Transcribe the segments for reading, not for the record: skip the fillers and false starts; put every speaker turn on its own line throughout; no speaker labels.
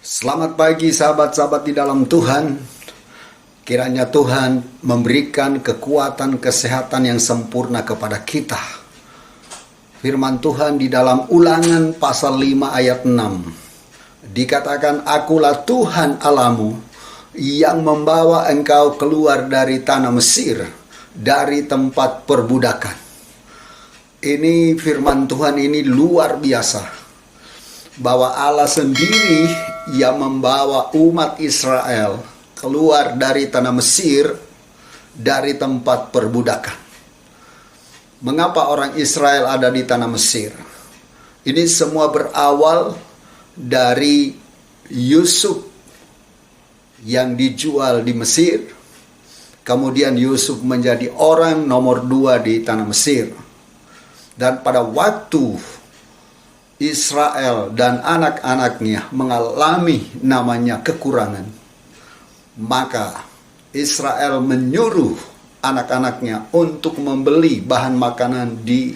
Selamat pagi sahabat-sahabat di dalam Tuhan. Kiranya Tuhan memberikan kekuatan kesehatan yang sempurna kepada kita. Firman Tuhan di dalam Ulangan pasal 5 ayat 6. Dikatakan, "Akulah Tuhan Allahmu yang membawa engkau keluar dari tanah Mesir, dari tempat perbudakan." Ini firman Tuhan ini luar biasa. Bahwa Allah sendiri yang membawa umat Israel keluar dari tanah Mesir, dari tempat perbudakan. Mengapa orang Israel ada di tanah Mesir? Ini semua berawal dari Yusuf yang dijual di Mesir. Kemudian Yusuf menjadi orang nomor 2 di tanah Mesir. Dan pada waktu Israel dan anak-anaknya mengalami namanya kekurangan, maka Israel menyuruh anak-anaknya untuk membeli bahan makanan di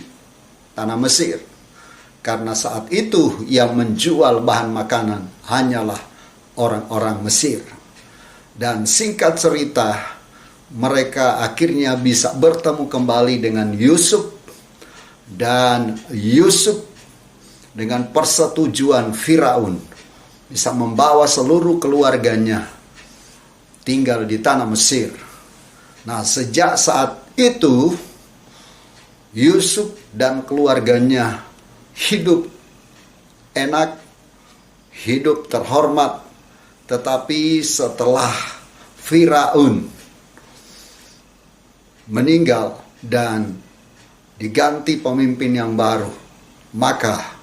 tanah Mesir. Karena saat itu yang menjual bahan makanan hanyalah orang-orang Mesir. Dan singkat cerita, mereka akhirnya bisa bertemu kembali dengan Yusuf. Dan Yusuf dengan persetujuan Firaun bisa membawa seluruh keluarganya tinggal di tanah Mesir. Nah, sejak saat itu Yusuf dan keluarganya hidup enak, hidup terhormat. Tetapi setelah Firaun meninggal dan diganti pemimpin yang baru, maka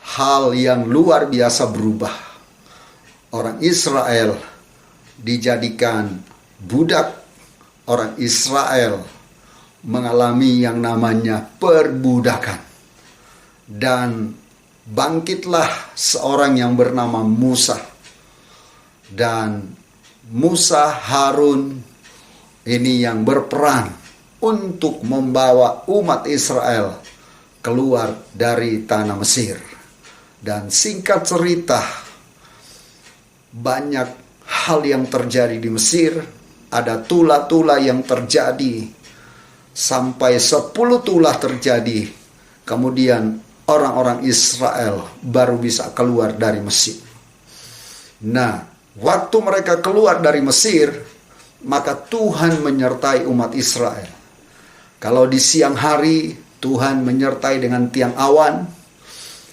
hal yang luar biasa berubah. Orang Israel dijadikan budak. Orang Israel mengalami yang namanya perbudakan. Dan bangkitlah seorang yang bernama Musa. Dan Musa Harun ini yang berperan untuk membawa umat Israel keluar dari tanah Mesir. Dan singkat cerita, banyak hal yang terjadi di Mesir. Ada tula-tula yang terjadi, sampai 10 tula terjadi. Kemudian orang-orang Israel baru bisa keluar dari Mesir. Nah, waktu mereka keluar dari Mesir, maka Tuhan menyertai umat Israel. Kalau di siang hari Tuhan menyertai dengan tiang awan,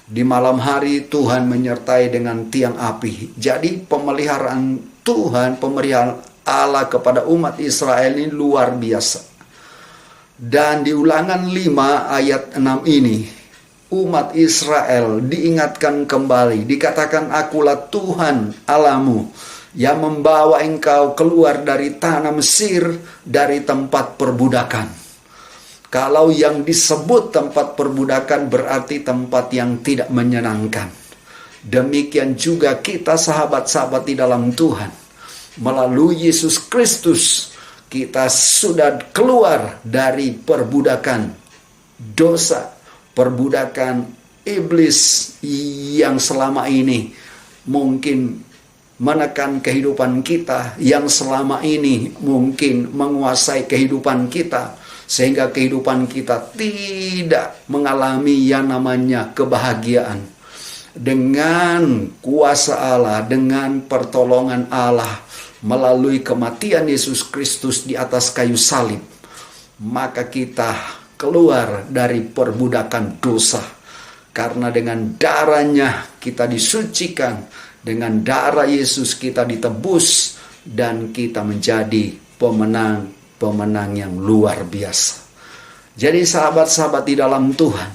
di malam hari Tuhan menyertai dengan tiang api. Jadi pemeliharaan Tuhan, pemeliharaan Allah kepada umat Israel ini luar biasa. Dan di Ulangan 5 ayat 6 ini, umat Israel diingatkan kembali. Dikatakan, "Akulah Tuhan Allahmu yang membawa engkau keluar dari tanah Mesir, dari tempat perbudakan." Kalau yang disebut tempat perbudakan berarti tempat yang tidak menyenangkan. Demikian juga kita sahabat-sahabat di dalam Tuhan. Melalui Yesus Kristus kita sudah keluar dari perbudakan dosa, perbudakan iblis yang selama ini mungkin menekan kehidupan kita, yang selama ini mungkin menguasai kehidupan kita, sehingga kehidupan kita tidak mengalami yang namanya kebahagiaan. Dengan kuasa Allah, dengan pertolongan Allah, melalui kematian Yesus Kristus di atas kayu salib, maka kita keluar dari perbudakan dosa. Karena dengan darahnya kita disucikan, dengan darah Yesus kita ditebus, dan kita menjadi pemenang yang luar biasa. Jadi sahabat-sahabat di dalam Tuhan,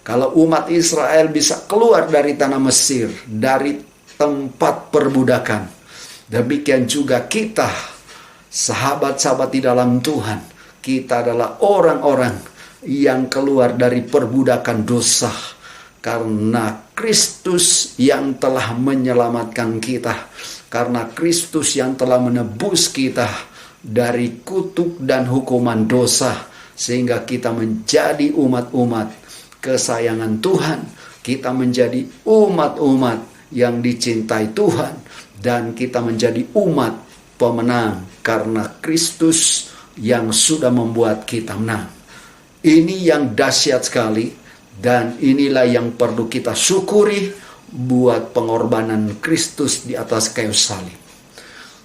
kalau umat Israel bisa keluar dari tanah Mesir, dari tempat perbudakan, demikian juga kita, sahabat-sahabat di dalam Tuhan, kita adalah orang-orang yang keluar dari perbudakan dosa. Karena Kristus yang telah menyelamatkan kita, karena Kristus yang telah menebus kita dari kutuk dan hukuman dosa, sehingga kita menjadi umat-umat kesayangan Tuhan. Kita menjadi umat-umat yang dicintai Tuhan, dan kita menjadi umat pemenang karena Kristus yang sudah membuat kita menang. Ini yang dahsyat sekali, dan inilah yang perlu kita syukuri buat pengorbanan Kristus di atas kayu salib.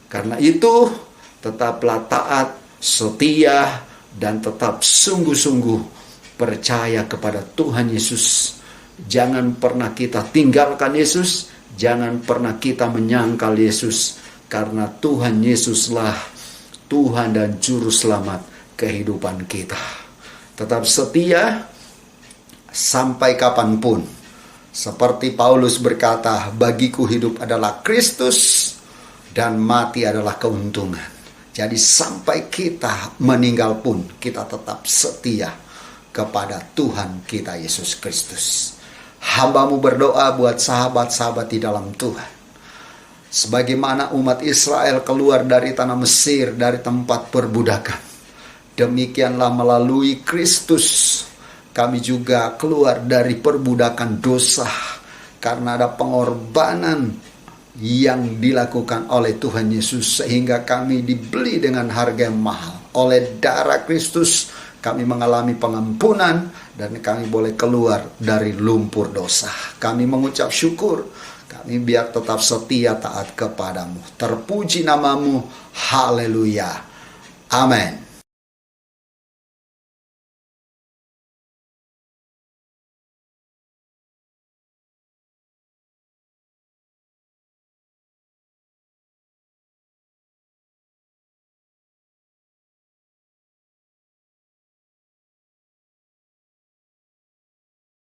Karena itu, tetaplah taat, setia, dan tetap sungguh-sungguh percaya kepada Tuhan Yesus. Jangan pernah kita tinggalkan Yesus, jangan pernah kita menyangkal Yesus, karena Tuhan Yesuslah Tuhan dan Juru Selamat kehidupan kita. Tetap setia sampai kapanpun. Seperti Paulus berkata, bagiku hidup adalah Kristus dan mati adalah keuntungan. Jadi sampai kita meninggal pun kita tetap setia kepada Tuhan kita Yesus Kristus. Hambamu berdoa buat sahabat-sahabat di dalam Tuhan. Sebagaimana umat Israel keluar dari tanah Mesir, dari tempat perbudakan, demikianlah melalui Kristus kami juga keluar dari perbudakan dosa, karena ada pengorbanan yang dilakukan oleh Tuhan Yesus, sehingga kami dibeli dengan harga yang mahal. Oleh darah Kristus kami mengalami pengampunan, dan kami boleh keluar dari lumpur dosa. Kami mengucap syukur, kami biar tetap setia taat kepadamu. Terpuji namamu, haleluya, amin.